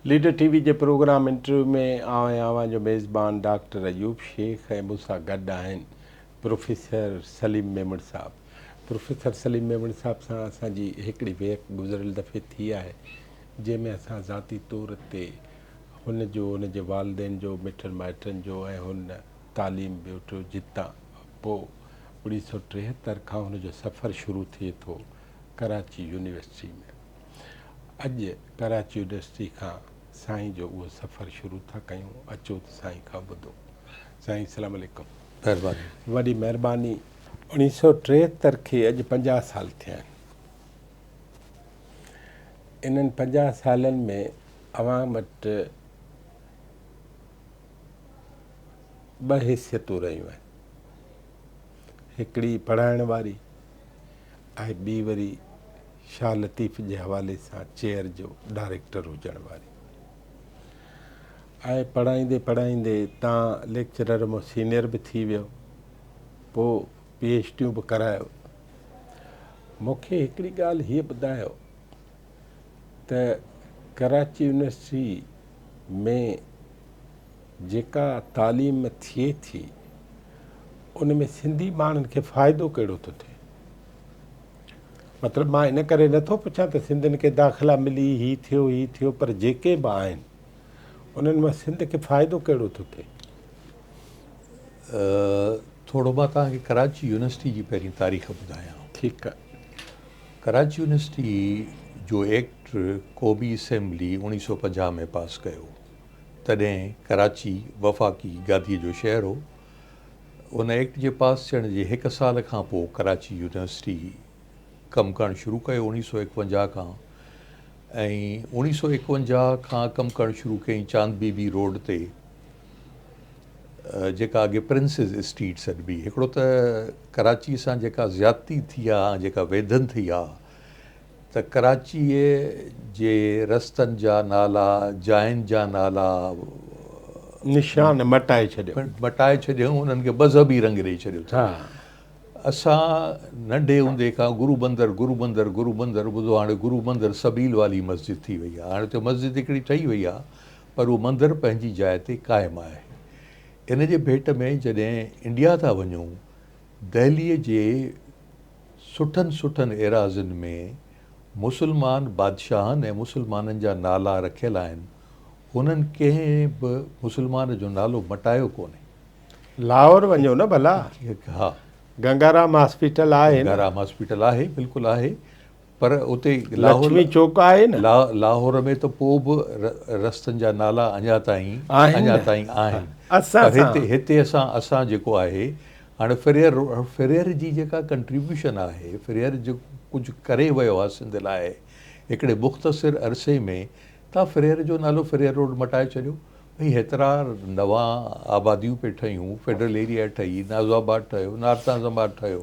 Leader TV जे programme interview में आवां जो मेज़बान डॉक्टर अयूब शेख ऐं मूंसां गॾु आहिनि प्रोफेसर सलीम मेमण साहब। प्रोफेसर सलीम मेमण साहब सां असांजी हिकिड़ी वेक गुज़िरियल दफ़े थी आहे, जंहिंमें असां ज़ाती तौर ते हुनजे वालदेन जो, मिटनि माइटनि जो ऐं हुन तालीम बि वठो जितां पोइ 1973 खां हुनजो सफ़र शुरू थिए थो कराची यूनिवर्सिटी में। अॼु कराची यूनिवर्सिटी खां साईं जो उहो सफ़र शुरू था कयूं। अचो त साईं खां ॿुधो। साईं अस्सलाम वालेकुम। महिरबानी। वॾी महिरबानी। 1973 खे अॼु 50 साल थिया आहिनि। इन्हनि 50 सालनि में अवां वटि ॿ हैसियतूं रहियूं आहिनि। हिकिड़ी पढ़ाइण वारी ऐं ॿी वरी शाह लतीफ़ जे हवाले सां चेयर जो डायरेक्टर हुजण वारी। ऐं पढ़ाईंदे पढ़ाईंदे तव्हां लेक्चरर मां सीनियर बि थी वियो, पोइ PhDयूं बि करायो। मूंखे हिकिड़ी ॻाल्हि हीअ ॿुधायो त कराची यूनिवर्सिटी में जेका तालीम थिए थी उन में सिंधी माण्हुनि खे फ़ाइदो कहिड़ो थो थिए? मतिलबु मां इन करे नथो पुछां त सिंधियुनि खे दाख़िला मिली, हीअ थियो, पर जेके बि आहिनि उन्हनि मां सिंध खे फ़ाइदो कहिड़ो थो थिए? थोरो मां तव्हांखे कराची यूनिवर्सिटी जी पहिरीं तारीख़ ॿुधायां। ठीकु आहे। कराची यूनिवर्सिटी जो एक्ट क़ौमी असेंबली 1950 में पास कयो। तॾहिं कराची वफ़ाक़ी गादीअ जो शहरु हो। उन एक्ट जे पास थियण जे 1 साल खां पोइ कराची यूनिवर्सिटी कमु करणु शुरू कयो 1951 खां। ऐं 1951 खां कमु करणु शुरू कयईं चांद बीबी रोड ते, जेका अॻे प्रिंसिस स्ट्रीट सॾिबी। हिकिड़ो त कराची सां जेका ज़्यादती थी आहे, जेका वेधन थी आहे, त कराचीअ जे रस्तनि जा नाला, जाइनि जा नाला निशान मटाए छॾियऊं, उन्हनि खे मज़हबी रंग ॾेई छॾियो। असां नंढे हूंदे खां गुरू बंदर ॿुधो, हाणे गुरू बंदर सबील वाली मस्जिद थी वई आहे। हाणे त मस्जिद हिकिड़ी ठही वई आहे, पर उहो मंदरु पंहिंजी जाइ ते क़ाइमु आहे। इन जे भेट में जॾहिं इंडिया था वञूं, दहलीअ जे सुठनि एराज़नि में मुस्लमान बादशाहनि ऐं मुस्लमाननि जा नाला रखियल आहिनि। उन्हनि कंहिं बि मुस्लमान जो नालो मटायो कोन्हे। लाहौर वञो न भला। हा, गंगाराम हॉस्पिटल आहे, गंगाराम हॉस्पिटल आहे, बिल्कुलु आहे, पर उते लक्ष्मी चौक आहे न। लाहौर में त पोइ बि रस्तनि जा नाला अञा ताईं आहिनि। पर हिते असां जेको आहे, हाणे फिरेर जी जेका कंट्रीब्यूशन आहे, फिरेर जो कुझु करे वियो आहे सिंध लाइ हिकिड़े मुख़्तसिर अरसे में, तव्हां फिरेर जो नालो फिरेर रोड मटाए छॾियो। भई हेतिरा नवां आबादियूं पे ठहियूं, फेडरल एरिया ठही, नाज़ाबाद ठहियो, नारताज़ाबाद ठहियो,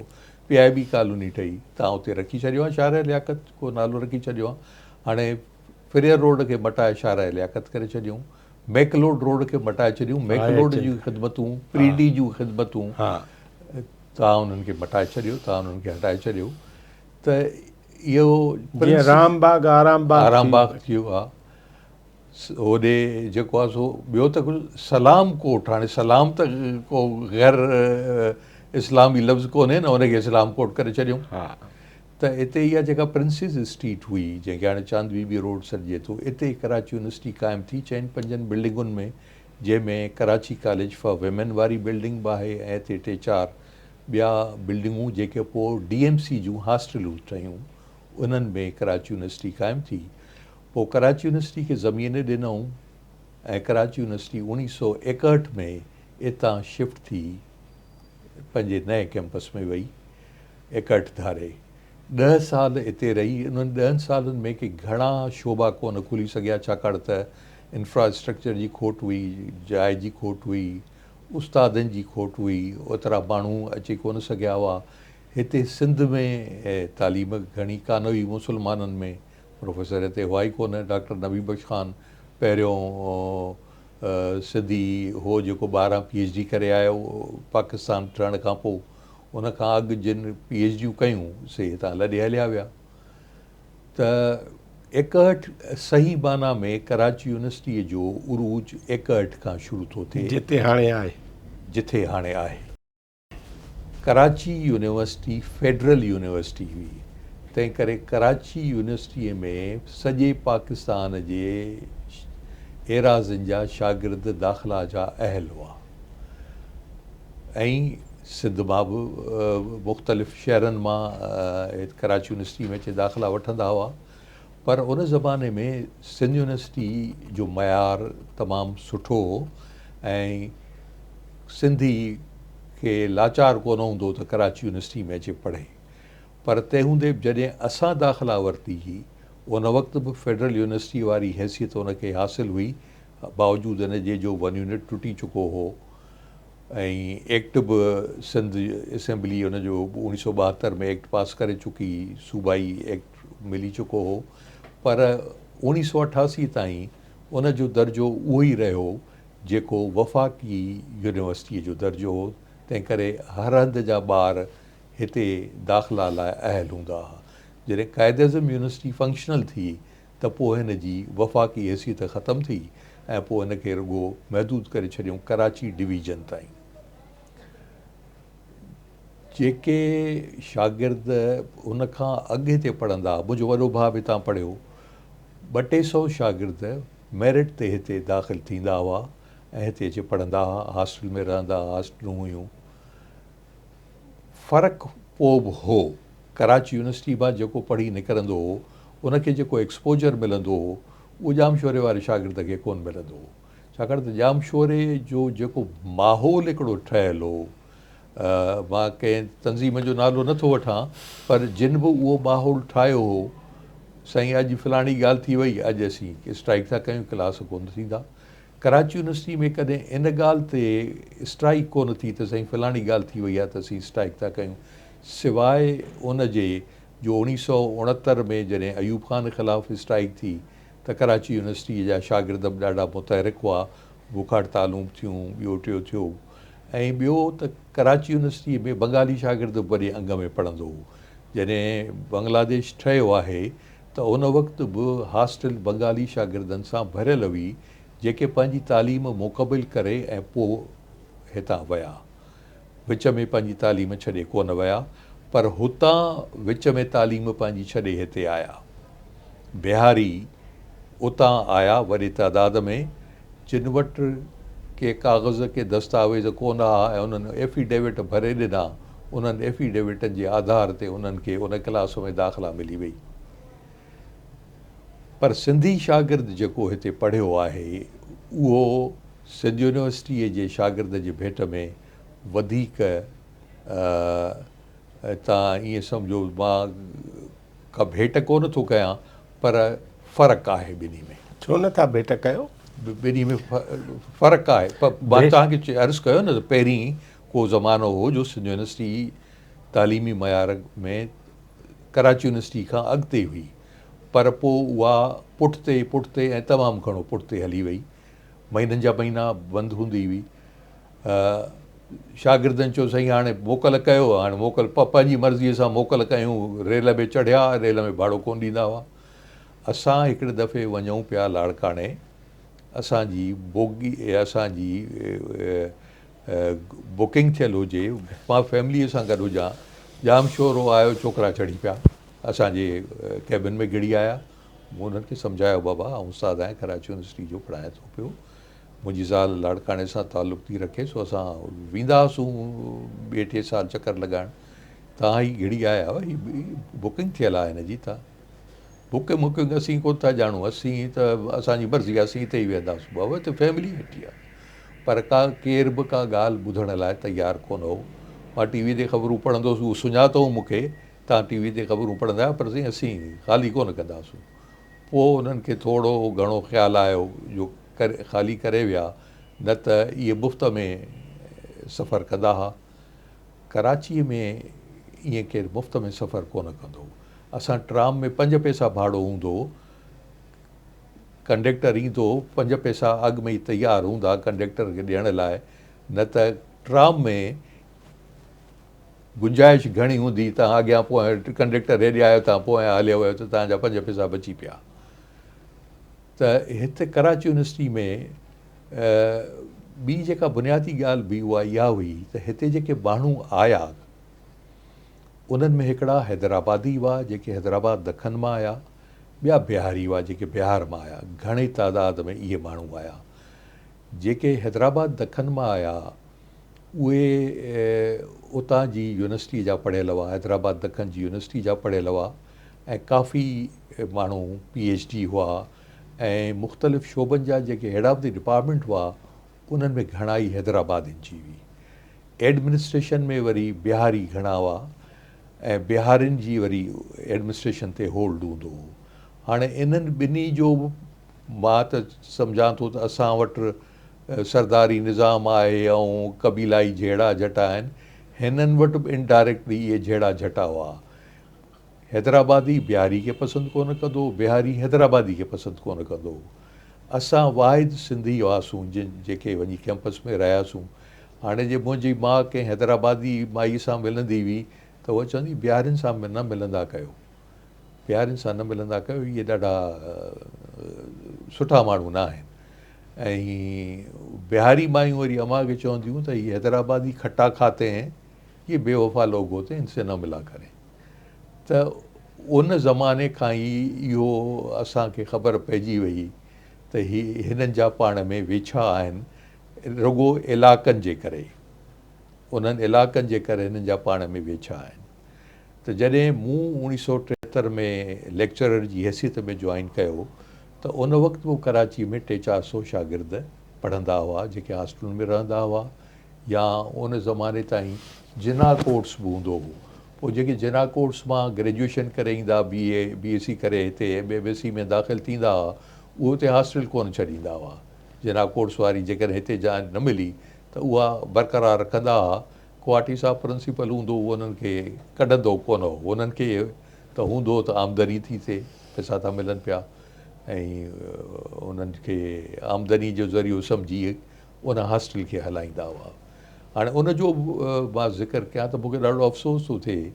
PIB कॉलोनी ठही, तव्हां उते रखी छॾियो आहे शाहर लियाकत को नालो रखी छॾियो आहे। हाणे फिरेर रोड खे मटाए शाहर लियाकत करे छॾियूं, मैकलोड रोड खे मटाए छॾियूं, मैकलोड जूं ख़िदमतूं, प्रीडी जूं ख़िदमतूं, तव्हां उन्हनि खे मटाए छॾियो, तव्हां उन्हनि खे हटाए छॾियो। त इहो रामबाग आरामबाग थियो आहे। होॾे जेको आहे सो ॿियो त कुझु सलाम कोट, हाणे सलाम त को ग़ैर इस्लामी लफ़्ज़ कोन्हे न, उनखे इस्लाम कोट करे छॾियूं। त हिते इहा जेका प्रिंसिस स्ट्रीट हुई, जंहिंखे हाणे चांद बीबी रोड सॾिजे थो, हिते कराची यूनिवर्सिटी क़ाइमु थी 4-5 बिल्डिंगुनि में, जंहिंमें कराची कॉलेज फॉर विमेन वारी बिल्डिंग बि आहे ऐं हिते 3-4 ॿिया बिल्डिंगूं जेके पोइ DMC जूं हॉस्टलूं ठहियूं, उन्हनि में कराची यूनिवर्सिटी क़ाइमु थी। पोइ कराची यूनिवर्सिटी खे ज़मीन ॾिनऊं ऐं कराची यूनिवर्सिटी 1961 में हितां शिफ्ट थी पंहिंजे नए कैंपस में वई। 61 धारे 10 साल हिते रही। उन्हनि 10 सालनि में के घणा शोबा कोन खुली सघिया, छाकाणि त इंफ्रास्ट्रक्चर जी खोट हुई, जाइ जी खोट हुई, उस्तादनि जी खोट हुई, ओतिरा माण्हू अची कोन सघिया हुआ। हिते सिंध में तालीम घणी कान हुई मुस्लमाननि में, प्रोफेसर हिते हुआ ई कोन। डॉक्टर नबी बख्श ख़ान पहिरियों सिंधी हो जेको 12 PhD करे आयो पाकिस्तान ठहण खां पोइ। उन खां अॻु जिन PhDयूं कयूं से हितां लॾे हलिया विया। त 61 सही माना में कराची यूनिवर्सिटीअ जो उरूज 61 खां शुरू थो थिए जिते हाणे आहे। जिथे हाणे आहे। कराची यूनिवर्सिटी फेडरल यूनिवर्सिटी हुई, तंहिं करे कराची यूनिवर्सिटीअ में सॼे पाकिस्तान जे एराज़नि जा शागिर्द दाख़िला जा अहल हुआ ऐं सिंध मां बि मुख़्तलिफ़ शहरनि मां कराची यूनिवर्सिटी में अची दाख़िला वठंदा हुआ। पर उन ज़माने में सिंध यूनिवर्सिटी जो मयारु तमामु सुठो हो ऐं सिंधी खे लाचार कोन हूंदो त कराची यूनिवर्सिटी में अचे पढ़े। पर तंहिं हूंदे बि जॾहिं असां दाख़िला वरिती हुई उन वक़्तु बि फेडरल यूनिवर्सिटी वारी हैसियत उनखे हासिलु हुई, बावजूदि इन जे जो 1 यूनिट टुटी चुको हो ऐं एक्ट बि सिंध असेंबली उनजो 1972 में एक्ट पास करे चुकी, सूबाई एक्ट मिली चुको हो। पर 1988 ताईं उनजो दर्जो उहो ई रहियो जेको वफ़ाक़ी यूनिवर्सिटीअ जो दर्जो हो। तंहिं करे हर हंधि जा ॿार हिते दाख़िला लाइ अहल हूंदा हुआ। जॾहिं क़ाइदे आज़म यूनिवर्सिटी फंक्शनल थी त पोइ हिन जी वफ़ाक़ी हैसियत ख़तमु थी ऐं पोइ हिनखे रुॻो महदूद करे छॾियऊं कराची डिवीज़न ताईं। जेके शागिर्द उन खां अॻु हिते पढ़ंदा, मुंहिंजो वॾो भाउ बि हितां पढ़ियो, 200-300 शागिर्द मेरिट ते हिते दाख़िल थींदा हुआ ऐं हिते अची पढ़ंदा हुआ, हॉस्टल में रहंदा, हॉस्टलूं हुयूं। फ़र्क़ु पोइ बि हो, कराची यूनिवर्सिटी मां जेको पढ़ी निकिरंदो हो उनखे जेको एक्सपोजर मिलंदो हो उहो जामशोरे वारे शागिर्द खे कोन मिलंदो हो, छाकाणि त जामशोरे जो जेको माहौल हिकिड़ो ठहियलु हो, मां कंहिं तंज़ीम जो नालो नथो वठां, पर जिन बि उहो माहौल ठाहियो हो, साईं अॼु फलाणी ॻाल्हि थी वई, अॼु असीं स्ट्राइक था कयूं, क्लास कोन थींदा। कराची यूनिवर्सिटी में कॾहिं इन ॻाल्हि ते स्ट्राइक कोन थी त साईं फलाणी ॻाल्हि थी वई आहे त असीं स्ट्राइक था कयूं, सवाइ उन जे जो 1969 में जॾहिं अयूब ख़ान ख़िलाफ़ु स्ट्राइक थी त कराची यूनिवर्सिटीअ जा शागिर्द बि ॾाढा मुतहरिक हुआ, बुख हड़तालूं थियूं, ॿियो टियों थियो। ऐं ॿियो त कराची यूनिवर्सिटीअ में बंगाली शागिर्द बि वॾे अंग में पढ़ंदो हो। जॾहिं बांग्लादेश ठहियो आहे त उन वक़्तु बि हॉस्टल बंगाली शागिर्दनि सां भरियल हुई जेके पंहिंजी तालीम मुकमिल करे ऐं पोइ हितां विया, विच में पंहिंजी तालीम छॾे कोन विया, पर हुतां विच में तालीम पंहिंजी छॾे हिते आया। बिहारी उतां आया वॾे तइदाद में, जिन वटि के काग़ज़ के दस्तावेज़ कोन हुआ ऐं उन्हनि एफिडेविट भरे ॾिना, उन्हनि एफिडेविटनि जे आधार ते उन्हनि खे उन क्लास में दाख़िला मिली वई। पर सिंधी शागिर्द जेको हिते पढ़ियो आहे उहो सिंध यूनिवर्सिटीअ जे शागिर्द जे भेट में वधीक, तव्हां ईअं सम्झो मां का भेट कोन थो कयां, पर फ़र्क़ु आहे ॿिन्ही में। छो नथा भेट कयो? ॿिन्ही में फ़र्क़ु आहे। पर मां तव्हांखे अर्ज़ु कयो न त पहिरीं को ज़मानो हो जो सिंध यूनिवर्सिटी तालीमी मयार में कराची यूनिवर्सिटी खां अॻिते हुई, पर पोइ उहा पुठिते ऐं तमामु घणो पुठिते हली वई, महीननि जा महीना बंदि हूंदी हुई। शागिर्दनि चयो साईं हाणे मोकल कयो, हाणे मोकल पंहिंजी मर्ज़ीअ सां मोकल कयूं, रेल में चढ़िया, रेल में भाड़ो कोन ॾींदा हुआ। असां हिकिड़े दफ़े वञूं पिया लाड़काणे, असांजी बोगी असांजी बुकिंग थियल हुजे, मां फैमिलीअ सां गॾु हुजां, जाम शोरो आयो, छोकिरा चढ़ी पिया, असांजे कैबिन में गिड़ी आया। मूं उन्हनि खे सम्झायो, बाबा आउं उस्ताद आहियां, कराची यूनिवर्सिटी जो पढ़ायां थो पियो, मुंहिंजी ज़ाल लाड़काणे सां तालुक़ थी रखे, सो असां वेंदा हुआसीं 2-3 साल चकर लॻाइण। तव्हां ही गिड़ी आया हुआ, ही बुकिंग थियल आहे हिन जी, तव्हां बुकिंग असीं कोन था ॼाणूं, असीं त असांजी मर्ज़ी आहे, असीं हिते ई वेंदासीं, बाबा हिते फैमिली वेठी आहे। पर केर बि का ॻाल्हि ॿुधण लाइ तयारु कोन हो। मां टीवी ते ख़बरूं पढ़ंदो हुउसि, उहो सुञातो मूंखे, तव्हां टीवी ते ख़बरूं पढ़ंदा आहियो, पर असीं ख़ाली कोन कंदासीं। पोइ उन्हनि खे थोरो घणो ख़्यालु आयो जो करे ख़ाली करे विया, न त इहे मुफ़्त में सफ़रु कंदा हुआ। कराचीअ में ईअं केरु मुफ़्त में सफ़रु कोन कंदो। असां ट्राम में 5 पैसा भाड़ो हूंदो, कंडक्टर ईंदो, 5 पैसा अॻु में ई तयारु हूंदा कंडक्टर खे ॾियण लाइ, न त ट्राम में गुंजाइश घणी हूंदी, तव्हां अॻियां पोइ कंडक्टर हेॾे आयो, तव्हां पोइ हलियो वियो त तव्हांजा 5 पैसा बची पिया। त हिते कराची यूनिवर्सिटी में ॿी जेका बुनियादी ॻाल्हि बि उहा इहा हुई त हिते जेके माण्हू आया उन्हनि में हिकिड़ा हैदराबादी हुआ जेके हैदराबाद ॾखण मां आया, ॿिया बिहारी हुआ जेके बिहार मां आया। घणी तादाद में इहे माण्हू आया। जेके हैदराबाद ॾखण मां आया उहे उतां जी यूनिवर्सिटी जा पढ़ियल हुआ, हैदराबाद ॾखण जी यूनिवर्सिटी जा पढ़ियल हुआ ऐं काफ़ी माण्हू PhD हुआ ऐं मुख़्तलिफ़ शोबनि जा जेके हेड ऑफ द डिपार्टमेंट हुआ उन्हनि में घणाई हैदराबादियुनि जी हुई। एडमिनिस्ट्रेशन में वरी बिहारी घणा हुआ ऐं बिहारियुनि जी वरी एडमिनिस्ट्रेशन ते होल्ड हूंदो हो। हाणे इन्हनि ॿिन्ही जो मां त सम्झां थो त असां वटि सरदारी निज़ाम आहे ऐं क़बीलाई जहिड़ा जटा आहिनि, हिननि वटि बि इनडायरेक्टली इहे जहिड़ा जटा हुआ। हैदराबादी बिहारी खे पसंदि कोन कंदो, बिहारी हैदराबादी खे पसंदि कोन कंदो। असां वाहिद सिंधी हुआसीं जेके वञी कैंपस में रहियासीं। हाणे जे मुंहिंजी माउ कंहिं हैदराबादी माई सां मिलंदी हुई त उहा चवंदी बिहारियुनि सां न मिलंदा कयो, बिहारियुनि सां न मिलंदा कयो, इहे ॾाढा सुठा माण्हू न आहिनि। ऐं बिहारी मायूं वरी अम्मा खे चवंदियूं त ये हैदराबादी खट्टा खाते हैं, ये बेवफ़ा लोग होते हैं, इनसे न मिला करें। त उन ज़माने खां ई इहो असांखे ख़बर पइजी वई त हिननि जा पाण में वेछा आहिनि रुॻो इलाइक़नि जे करे, उन्हनि इलाइक़नि जे करे हिननि जा पाण में वेछा आहिनि। त जॾहिं मूं 1973 में लेक्चरर जी हैसियत में जॉइन कयो त उन वक़्तु पोइ कराची में 300-400 शागिर्द पढ़ंदा हुआ जेके हॉस्टलुनि में रहंदा हुआ, या उन ज़माने ताईं जिना कोर्स बि हूंदो हो। पोइ जेके जिना कोर्स मां ग्रेजुएशन करे ईंदा, BA BSc करे हिते MSc में दाख़िल थींदा हुआ, उहे हुते हॉस्टल कोन छॾींदा हुआ। जिना कोर्स वारी जेकॾहिं हिते जाइ न मिली त उहा बरक़रार रखंदा हुआ। गुवाहाटी सां प्रिंसिपल हूंदो, उहो उन्हनि खे कढंदो कोन हो। उन्हनि खे त हूंदो त आमदनी थी थिए, पैसा था मिलनि पिया ऐं उन्हनि खे आमदनी जो ज़रियो सम्झी उन हॉस्टल खे हलाईंदा हुआ। हाणे उनजो मां ज़िक्र कयां त मूंखे ॾाढो अफ़सोस थो थिए,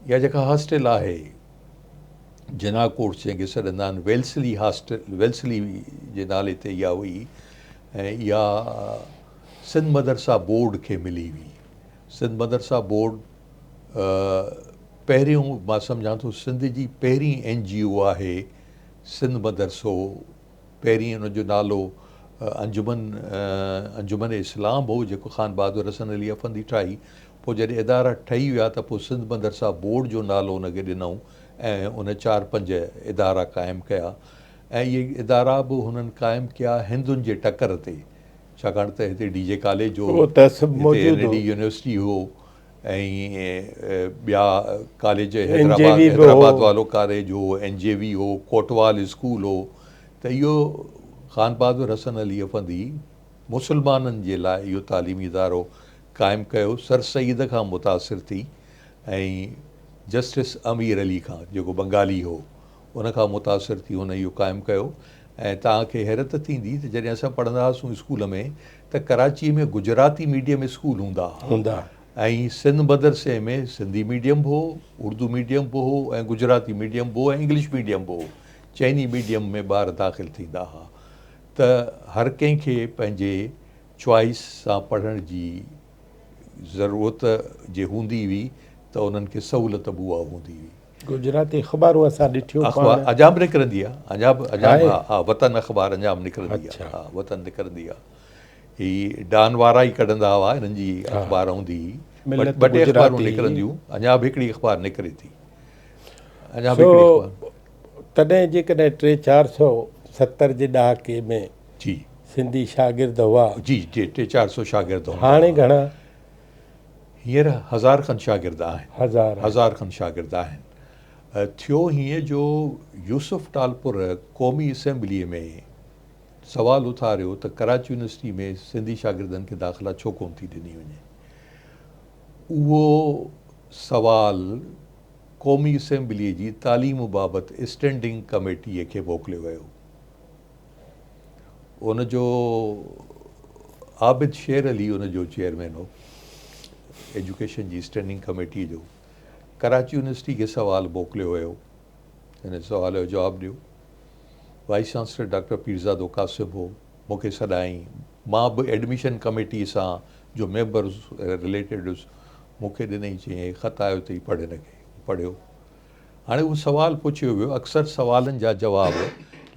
इहा जेका हॉस्टल आहे जिना कोर्स जंहिंखे सॾंदा आहिनि, वेल्सली हॉस्टल, वेल्सली जे नाले ते इहा हुई ऐं इहा सिंध मदरसा बोर्ड खे मिली हुई। सिंध मदरसा बोर्ड पहिरियों मां सम्झां थो सिंध जी पहिरीं NGO आहे सिंध मदरसो। पहिरीं हुनजो नालो अंजुमन इस्लाम हो, जेको ख़ान बहादुर हसन अली अफ़ंदी ठाही। पोइ जॾहिं इदारा ठही विया त पोइ सिंध मदरसा बोर्ड जो नालो हुनखे ॾिनऊं ऐं उन 4-5 इदारा क़ाइमु कया ऐं इहे इदारा बि हुननि क़ाइमु कया हिंदुनि जे टकर ते, छाकाणि त हिते DJ कॉलेज हो, हिते NLD यूनिवर्सिटी हो ऐं ॿिया कॉलेज हैदराबाद वालो कॉलेज हो, NJV हो, कोटवाल स्कूल हो। त इहो ख़ान बहादुर हसन अली अफ़ंदी मुसलमाननि जे लाइ इहो तालीमी इदारो क़ाइमु कयो, सर सईद खां मुतासिर थी ऐं जस्टिस अमीर अली खां, जेको बंगाली हो, उन खां मुतासिर थी हुन इहो क़ाइमु कयो। ऐं तव्हांखे हैरत थींदी त जॾहिं असां पढ़ंदा हुआसीं स्कूल में त कराची में गुजराती मीडियम स्कूल हूंदा हुआ ऐं सिंध मदरसे में सिंधी मीडियम बि हो, उर्दू मीडियम बि हो ऐं गुजराती मीडियम बि हो ऐं इंग्लिश मीडियम बि हो। चइनी मीडियम में ॿार दाख़िल थींदा हुआ। त हर कंहिंखे पंहिंजे चॉइस सां पढ़ण जी ज़रूरत जे हूंदी हुई त उन्हनि खे सहूलियत बि उहा हूंदी हुई। गुजराती अख़बारूं असां ॾिठियूं, अख़बार अजाब निकिरंदी आहे, अजाब हा, वतन अख़बार अजाब निकिरंदी आहे, हा वतन निकिरंदी आहे। ही डान वारा ई कढंदा हुआ, हिननि जी अख़बार हूंदी हुई, ॿ टे अख़बारूं निकिरंदियूं, अञा बि हिकिड़ी अख़बार निकिरे थी, अञा बि हिकिड़ी अख़बार। तॾहिं जेकॾहिं 470 जे ॾहाके में जी सिंधी शागिर्द हुआ, जी 300-400 शागिर्द हुआ। हाणे घणा? हींअर 1000 खनि शागिर्द आहिनि, 1000 खनि शागिर्द आहिनि। थियो हीअं जो यूसुफ टालपुर क़ौमी असेंबलीअ में सवाल उथारियो त कराची यूनिवर्सिटी में सिंधी शागिर्दनि खे दाख़िला छो कोन थी ॾिनी वञे। उहो सवाल क़ौमी असेंबलीअ जी तालीम बाबति स्टैंडिंग कमेटीअ खे मोकिलियो वियो। उनजो आबिद शेर अली उनजो चेयरमैन हो, एजुकेशन जी स्टैंडिंग कमेटीअ जो। कराची यूनिवर्सिटी खे सवालु मोकिलियो वियो, हिन सवाल जो जवाबु ॾियो। वाइस चांसलर डॉक्टर पीरज़ादो क़ासिम हो, मूंखे सॾाई, मां बि एडमिशन कमेटी सां जो मेंबर रिलेटेड हुयुसि, मूंखे ॾिनई, चई ख़त आयो अथई, पढ़ हिनखे, पढ़ियो। हाणे उहो सुवालु पुछियो वियो, अक्सर सुवालनि जा जवाब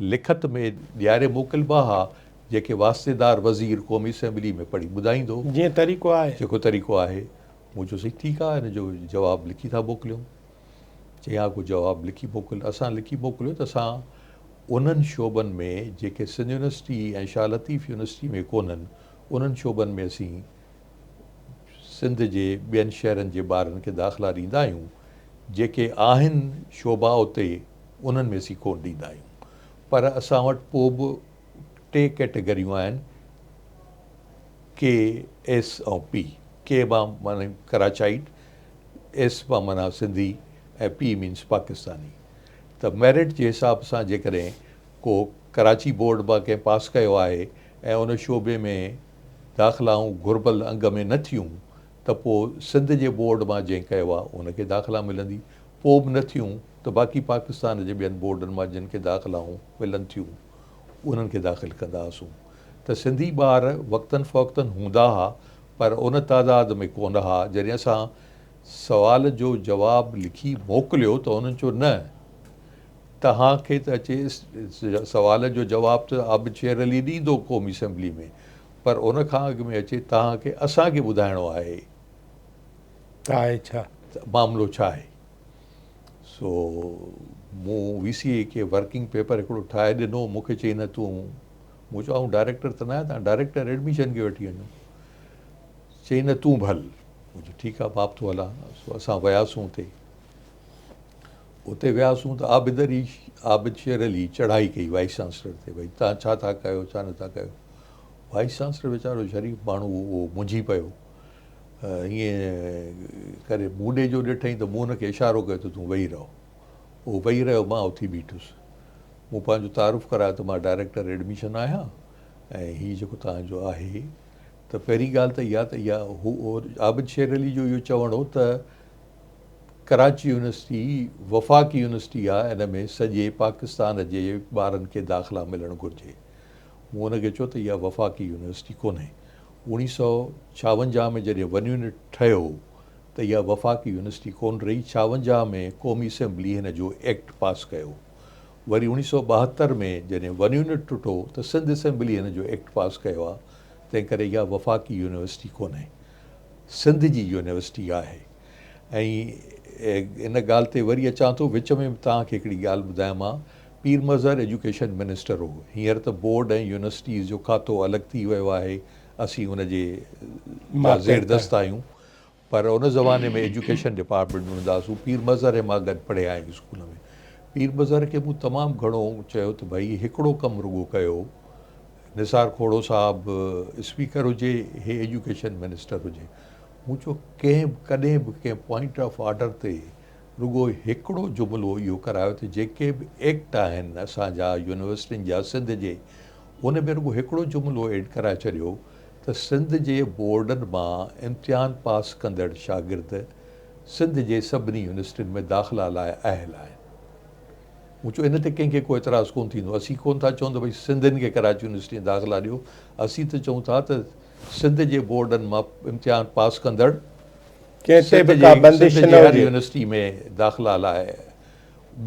लिखत में ॾियारे मोकिलिबा हुआ, जेके वास्तेदार वज़ीर क़ौमी असेंबली में पढ़ी ॿुधाईंदो, जीअं तरीक़ो आहे, जेको तरीक़ो आहे। मूं चयो सही, ठीकु आहे, हिन जो जवाबु लिखी था मोकिलियूं। चई हा, को जवाबु लिखी मोकिल। असां लिखी मोकिलियो त असां उन्हनि शोबनि में जेके सिंध यूनिवर्सिटी ऐं शाह लतीफ़ यूनिवर्सिटी में कोन्हनि, उन्हनि शोबनि में असीं सिंध जे ॿियनि शहरनि जे ॿारनि खे दाख़िला ॾींदा आहियूं, जेके आहिनि शोबा उते, उन्हनि में असीं कोन ॾींदा आहियूं। पर असां वटि पोइ बि 3 कैटेगरियूं आहिनि, के, एस ऐं पी। के मां माना कराचाइट, एस मां माना सिंधी, ऐं पी मीन्स पाकिस्तानी। त मेरिट जे हिसाब सां जेकॾहिं को कराची बोर्ड मां कंहिं पास कयो आहे ऐं उन शोबे में दाख़िलाऊं घुर्बल अंग में न थियूं, त पोइ सिंध जे बोर्ड मां जंहिं कयो आहे उनखे दाख़िला मिलंदी। पोइ बि न थियूं त बाक़ी पाकिस्तान जे ॿियनि बोर्डनि मां जिन खे दाख़िलाऊं मिलनि थियूं, उन्हनि खे दाख़िल कंदा हुआसीं। त सिंधी ॿार वक़्तनि फ़वक़्तनि हूंदा हुआ, पर उन तादाद में कोन हुआ। जॾहिं असां सवाल जो जवाबु लिखी मोकिलियो त उन्हनि चयो न, तव्हांखे त अचे सवाल जो जवाबु त आर्बिट्रेरली ॾींदो क़ौमी असेंबली में, पर उन खां अॻु में अचे तव्हांखे असांखे ॿुधाइणो आहे छा मामिलो छा आहे। सो मूं VCA खे वर्किंग पेपर हिकिड़ो ठाहे ॾिनो, मूंखे चई न तूं, मूं चयो आउं डायरेक्टर त न आहियां, तव्हां डायरेक्टर एडमिशन खे वठी वञो। चई न तूं भल। मूं चयो ठीकु आहे, मां बि थो हलां। सो असां वियासीं उते वियासीं त आर्बिट्रेरली चढ़ाई कई वाइस चांसलर ते, भई तव्हां छा था कयो, छा नथा कयो। वाइस चांसलर वीचारो शरीफ़ माण्हू उहो मुंझी पियो, ईअं करे मूं ॾे जो ॾिठईं त मूं हुनखे इशारो कयो त तूं वेही रहो। उहो वेही रहियो, मां उथी बीठुसि। मूं पंहिंजो तारुफ़ करायो त मां डायरेक्टर एडमिशन आहियां ऐं हीअ जेको तव्हांजो आहे। त पहिरीं ॻाल्हि त इहा हू आर्बिट्रेरली जो इहो चवणो त कराची यूनिवर्सिटी वफ़ाक़ी यूनिवर्सिटी आहे, इन में सॼे पाकिस्तान जे ॿारनि खे दाख़िला मिलणु घुरिजे। मूं हुनखे चयो त इहा वफ़ाक़ी यूनिवर्सिटी कोन्हे। 1956 में जॾहिं 1 यूनिट ठहियो त इहा वफ़ाक़ी यूनिवर्सिटी कोन रही। 56 में क़ौमी असेंबली हिन जो एक्ट पास कयो। वरी 1972 में जॾहिं 1 यूनिट टुटो त सिंध असेंबली हिन जो एक्ट पास कयो आहे। तंहिं करे इहा वफ़ाक़ी यूनिवर्सिटी कोन्हे, सिंध जी यूनिवर्सिटी आहे। ऐं इन ॻाल्हि ते वरी अचां थो, विच में तव्हांखे हिकिड़ी ॻाल्हि ॿुधायां मां। पीर मज़हर एजुकेशन मिनिस्टर हो। हींअर त बोर्ड ऐं यूनिवर्सिटीज़ जो खातो अलॻि थी वियो आहे, असीं उनजे ज़ेरदस्त आहियूं। पर उन ज़माने में एजुकेशन डिपार्टमेंट में हूंदासीं। पीर मज़हर ऐं मां गॾु पढ़िया आहियूं स्कूल में। पीर मज़हर खे मूं तमामु घणो चयो त भई हिकिड़ो कमु रुॻो कयो, निसार खोड़ो साहिबु स्पीकर हुजे, हे एजुकेशन मिनिस्टर हुजे। मूं चयो कॾहिं बि कंहिं पॉइंट ऑफ ऑर्डर ते रुॻो हिकिड़ो जुमिलो इहो करायो त जेके बि एक्ट आहिनि असांजा यूनिवर्सिटियुनि जा सिंध जे, उन में रुॻो हिकिड़ो जुमिलो एड कराए छॾियो त सिंध जे बोर्डनि मां इम्तिहान पास कंदड़ शागिर्द सिंध जे सभिनी यूनिवर्सिटियुनि में दाख़िला लाइ अहल आहिनि। मूं चयो इन ते कंहिंखे को एतिराज़ु कोन थींदो। असीं कोन था चऊं त भई सिंधियुनि खे कराची यूनिवर्सिटी में दाख़िला ॾियो, असीं त चऊं था त सिंध जे बोर्डनि मां इम्तिहान पास कंदड़ हर यूनिवर्सिटी में दाख़िला लाइ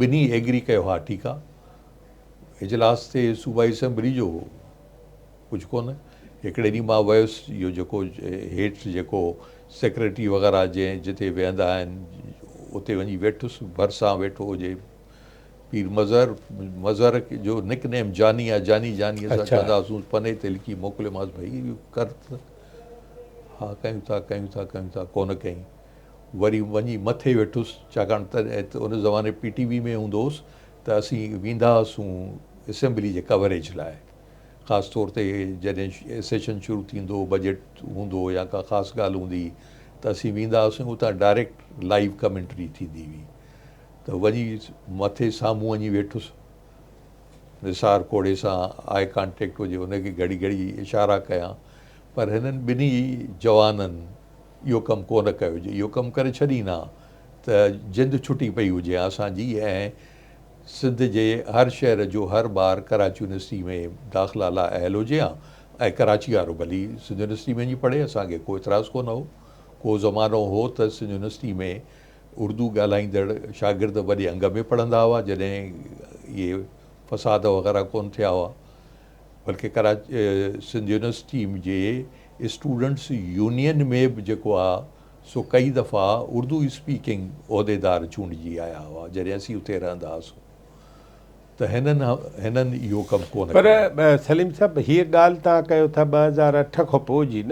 ॿिन्ही एग्री कयो। हा ठीकु आहे। इजलास ते सूबाई असेंबली जो कुझु कोन। हिकिड़े ॾींहुं मां वियुसि, इहो जेको हेठि जेको सेक्रेटरी वग़ैरह जिते वेहंदा आहिनि उते वञी वेठुसि। भरिसां वेठो हुजे पीर मज़हर जो निकनेम जानी आहे। जानी असां चवंदा हुआसीं, पने ते लिखी मोकिलियोमांसि, भई इहो कर त। हा कयूं था कोन कयईं। वरी वञी मथे वेठुसि, छाकाणि त उन ज़माने PTV में हूंदो हुउसि त असीं वेंदा हुआसीं असेंबली जे कवरेज लाइ। ख़ासि तौर ते जॾहिं सेशन शुरू थींदो, बजट हूंदो या का ख़ासि ॻाल्हि हूंदी त असीं वेंदा हुआसीं। उतां डायरेक्ट लाइव कमेंट्री थींदी हुई। त वञी मथे साम्हूं वञी वेठुसि, निसार खोड़े सां आई कॉन्टेक्ट हुजे, हुनखे घड़ी घड़ी इशारा कयां। पर हिननि ॿिन्ही जवाननि इहो कमु कोन कयो हुजे। इहो कमु करे छॾींदा त जिंद छुटी पई हुजे असांजी। ऐं सिंध जे हर शहर जो हर ॿार कराची यूनिवर्सिटी में दाख़िला लाइ अहल हुजे हा ऐं कराची वारो भली सिंध यूनिवर्सिटी में वञी पढ़े, असांखे को एतिराज़ु कोन हो। को ज़मानो हो त सिंध यूनिवर्सिटी में उर्दू ॻाल्हाईंदड़ शागिर्द वॾे अंग में पढ़ंदा हुआ जॾहिं इहे फ़साद वग़ैरह कोन थिया हुआ। बल्कि सिंध यूनिवर्सिटी जे स्टूडेंट्स यूनियन में बि जेको आहे सो कई दफ़ा उर्दू स्पीकिंग उहिदेदार चूंडिजी आया हुआ जॾहिं असीं उते रहंदा हुआसीं। त हिननि इहो कमु कोन पर सलीम साहिबु हीअ ॻाल्हि तव्हां कयो था 2008 खां पोइ जी न?